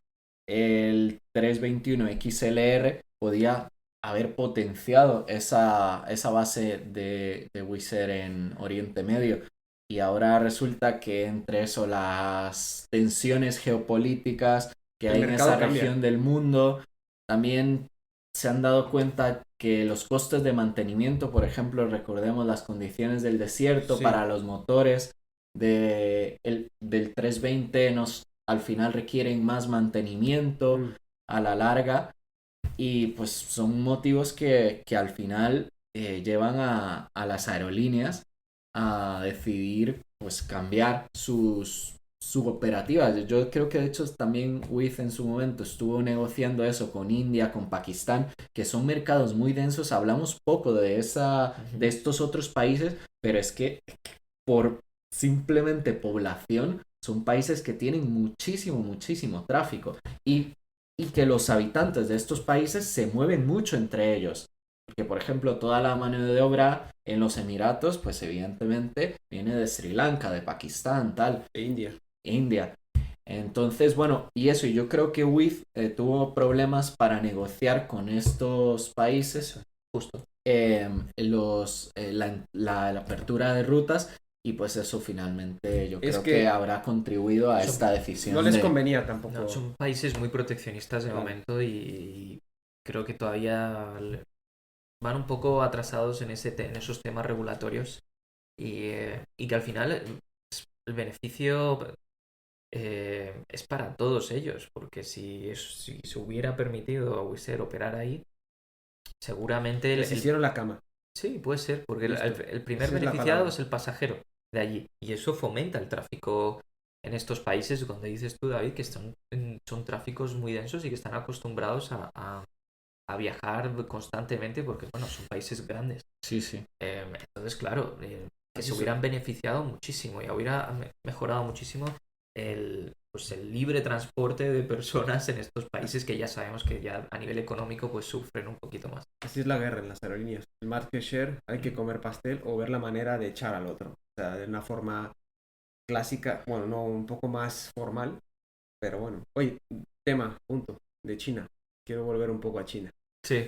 el 321 XLR podía haber potenciado esa base de Wizz Air en Oriente Medio. Y ahora resulta que entre eso, las tensiones geopolíticas que El hay en esa mercado cambia. región del mundo, también se han dado cuenta que los costes de mantenimiento, por ejemplo, recordemos las condiciones del desierto Sí. para los motores del 320 al final requieren más mantenimiento Mm. a la larga y pues son motivos que al final llevan a las aerolíneas a decidir pues cambiar su operativa. Yo creo que de hecho también Wizz en su momento estuvo negociando eso con India, con Pakistán, que son mercados muy densos. Hablamos poco de estos otros países, pero es que por simplemente población son países que tienen muchísimo, muchísimo tráfico y que los habitantes de estos países se mueven mucho entre ellos. Porque, por ejemplo, toda la mano de obra en los Emiratos, pues evidentemente viene de Sri Lanka, de Pakistán, tal, E India. India. Entonces, bueno, y eso, y yo creo que Wizz tuvo problemas para negociar con estos países Justo. la apertura de rutas y pues eso finalmente yo Es creo que que habrá contribuido a Son, esta no decisión les de... convenía no, tampoco. son países muy proteccionistas de Claro. momento y creo que todavía van un poco atrasados en esos temas regulatorios y que al final el beneficio es para todos ellos, porque si se hubiera permitido a Wizz Air operar ahí, seguramente Les hicieron la cama. sí, puede ser, porque Listo. el primer Esa es la beneficiado palabra. es el pasajero de allí y eso fomenta el tráfico en estos países donde dices tú, David, que son tráficos muy densos y que están acostumbrados a viajar constantemente porque, bueno, son países grandes. Sí, sí. Entonces, claro, que se Eso. hubieran beneficiado muchísimo y hubiera mejorado muchísimo pues el libre transporte de personas en estos países que ya sabemos que ya a nivel económico pues sufren un poquito más. Así es la guerra en las aerolíneas. El market share, hay que comer pastel o ver la manera de echar al otro. O sea, de una forma clásica, bueno, no, un poco más formal, pero bueno. Oye, punto, de China. Quiero volver un poco a China. Sí.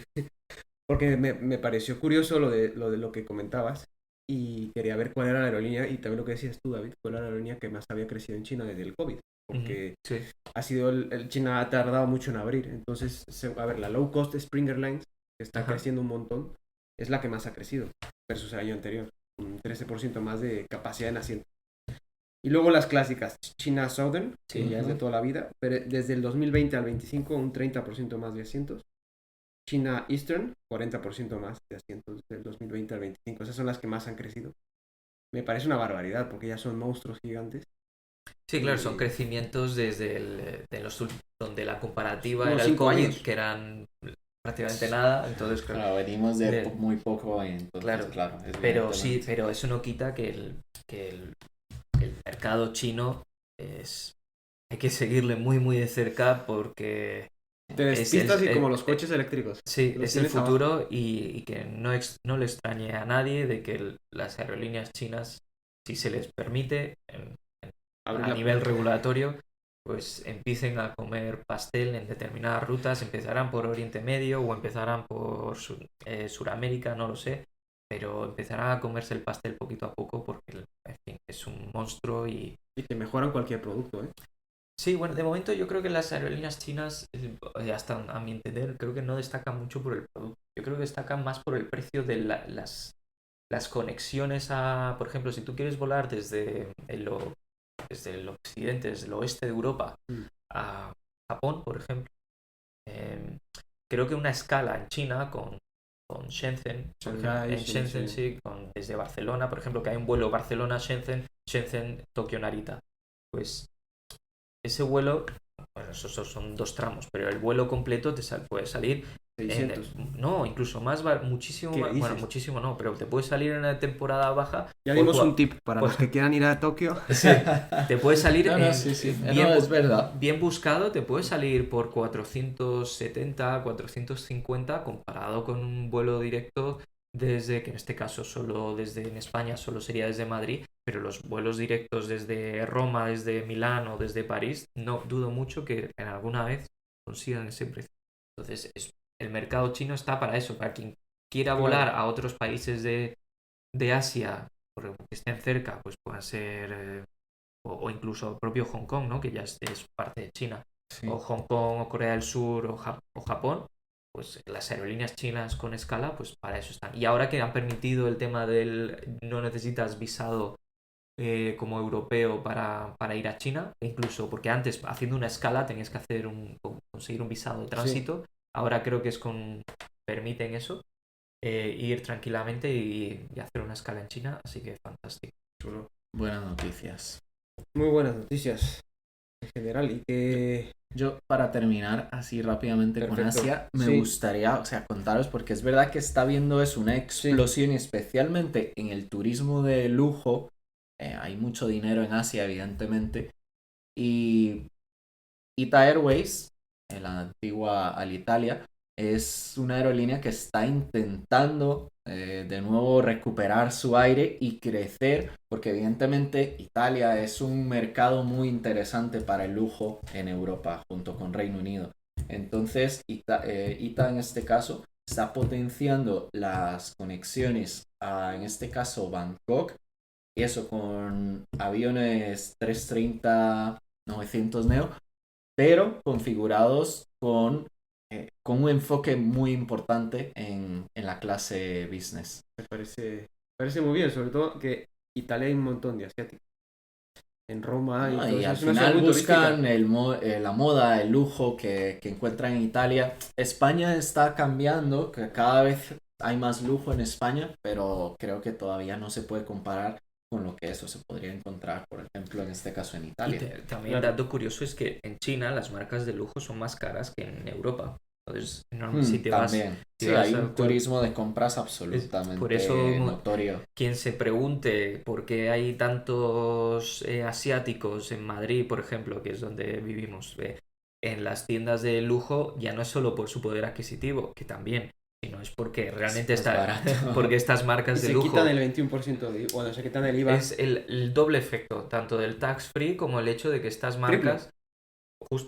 Porque me pareció curioso lo que comentabas y quería ver cuál era la aerolínea y también lo que decías tú, David, cuál era la aerolínea que más había crecido en China desde el COVID. Porque Sí. ha sido China ha tardado mucho en abrir. Entonces, a ver, la low cost Springer Lines, que está Ajá. creciendo un montón, es la que más ha crecido versus el año anterior. Un 13% más de capacidad en asiento. Y luego las clásicas, China Southern, que Sí. ya es de toda la vida, pero desde el 2020 al 25 un 30% más de asientos. China Eastern, 40% más de asientos del 2020 al 25. Esas son las que más han crecido. Me parece una barbaridad porque ya son monstruos gigantes. Sí, claro, son crecimientos desde donde la comparativa Unos era el 5 COVID, años. que eran prácticamente nada, entonces claro. Claro, venimos de muy poco, entonces, Claro. es Pero sí, evidentemente. pero eso no quita que el mercado chino hay que seguirle muy muy de cerca porque Te despistas y como los coches eléctricos. sí, Los es el tienes abajo. futuro y que no le extrañe a nadie de que las aerolíneas chinas, si se les permite, Abrir a la nivel puerta. regulatorio, pues empiecen a comer pastel en determinadas rutas, empezarán por Oriente Medio o empezarán por Suramérica, no lo sé, pero empezarán a comerse el pastel poquito a poco porque, en fin, es un monstruo y... Y te mejoran cualquier producto, ¿eh? Sí, bueno, de momento yo creo que las aerolíneas chinas, hasta a mi entender, creo que no destacan mucho por el producto. Yo creo que destacan más por el precio de las conexiones a, por ejemplo, si tú quieres volar desde el occidente, desde el oeste de Europa a Japón, por ejemplo, creo que una escala en China con Shenzhen, por ejemplo, Shanghái, en Shenzhen Shenzhen. sí, desde Barcelona, por ejemplo, que hay un vuelo Barcelona-Shenzhen, Shenzhen-Tokio-Narita. Pues ese vuelo, bueno, esos son 2 tramos, pero el vuelo completo puede salir 600. no, incluso más, muchísimo ¿Qué más, bueno, dices? muchísimo no, pero te puede salir en una temporada baja. Ya por dimos un cua- tip para por- los que quieran ir a Tokio. Sí, te puede salir No, sí, sí. bien, No, es verdad. bien buscado, te puede salir por 470, 450 comparado con un vuelo directo desde, que en este caso solo desde en España solo sería desde Madrid, pero los vuelos directos desde Roma, desde Milán o desde París, no dudo mucho que en alguna vez consigan ese precio. Entonces, el mercado chino está para eso, para quien quiera volar Claro. a otros países de Asia que estén cerca, pues puedan ser, o incluso el propio Hong Kong, ¿no? Que ya es parte de China, Sí. o Hong Kong, o Corea del Sur, o Japón, pues las aerolíneas chinas con escala, pues para eso están. Y ahora que han permitido el tema del no necesitas visado como europeo para ir a China, incluso porque antes haciendo una escala tenías que conseguir un visado de tránsito, ahora creo que permiten eso, ir tranquilamente y hacer una escala en China, así que fantástico. Chulo. Buenas noticias. Muy buenas noticias en general y que... Yo, para terminar así rápidamente con Perfecto. Asia, me Sí. gustaría, o sea, contaros, porque es verdad que está viendo es una explosión, y especialmente en el turismo de lujo. Hay mucho dinero en Asia, evidentemente. Y Ita Airways, en la antigua Alitalia, es una aerolínea que está intentando de nuevo recuperar su aire y crecer, porque evidentemente Italia es un mercado muy interesante para el lujo en Europa, junto con Reino Unido. Entonces, Ita en este caso está potenciando las conexiones a, en este caso, Bangkok, y eso con aviones 330-900 Neo, pero configurados con un enfoque muy importante en la clase business. Me parece muy bien, sobre todo que Italia hay un montón de asiáticos. En Roma y ¿No? todo Y eso. al Es una ciudad final muy turística. buscan la moda, el lujo que encuentran en Italia. España está cambiando, que cada vez hay más lujo en España, pero creo que todavía no se puede comparar con lo que eso se podría encontrar, por ejemplo, en este caso en Y Italia. también Claro. dato curioso es que en China las marcas de lujo son más caras que en Europa. Entonces, si te vas... También. si Sí, vas hay a- un turismo de compras absolutamente por eso notorio. quien se pregunte por qué hay tantos asiáticos en Madrid, por ejemplo, que es donde vivimos, en las tiendas de lujo, ya no es solo por su poder adquisitivo, que también, sino es porque realmente Es más barato. porque estas Y marcas de se lujo quitan el 21% de... Bueno, se quitan el IVA. es el doble efecto, tanto del tax free como el hecho de que estas Triple. marcas,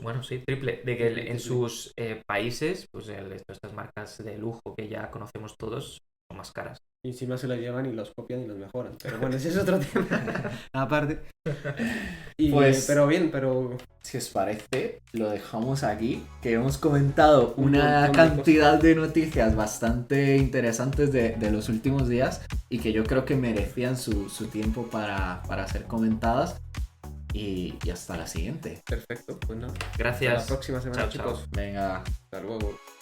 bueno, sí, triple, de que Triple. en sus países, pues estas marcas de lujo que ya conocemos todos son más caras. Y encima se la llevan y los copian y los mejoran. Pero bueno, ese es otro tema. Aparte. Pues- Pero bien, pero... Si os parece, lo dejamos aquí, que hemos comentado Un una montón de cantidad de noticias bastante interesantes de los últimos días y que yo creo que merecían su tiempo para ser comentadas. Y hasta la siguiente. Perfecto, pues nada. Gracias. Hasta la próxima semana, Chao, chao. chicos. Venga. Hasta luego.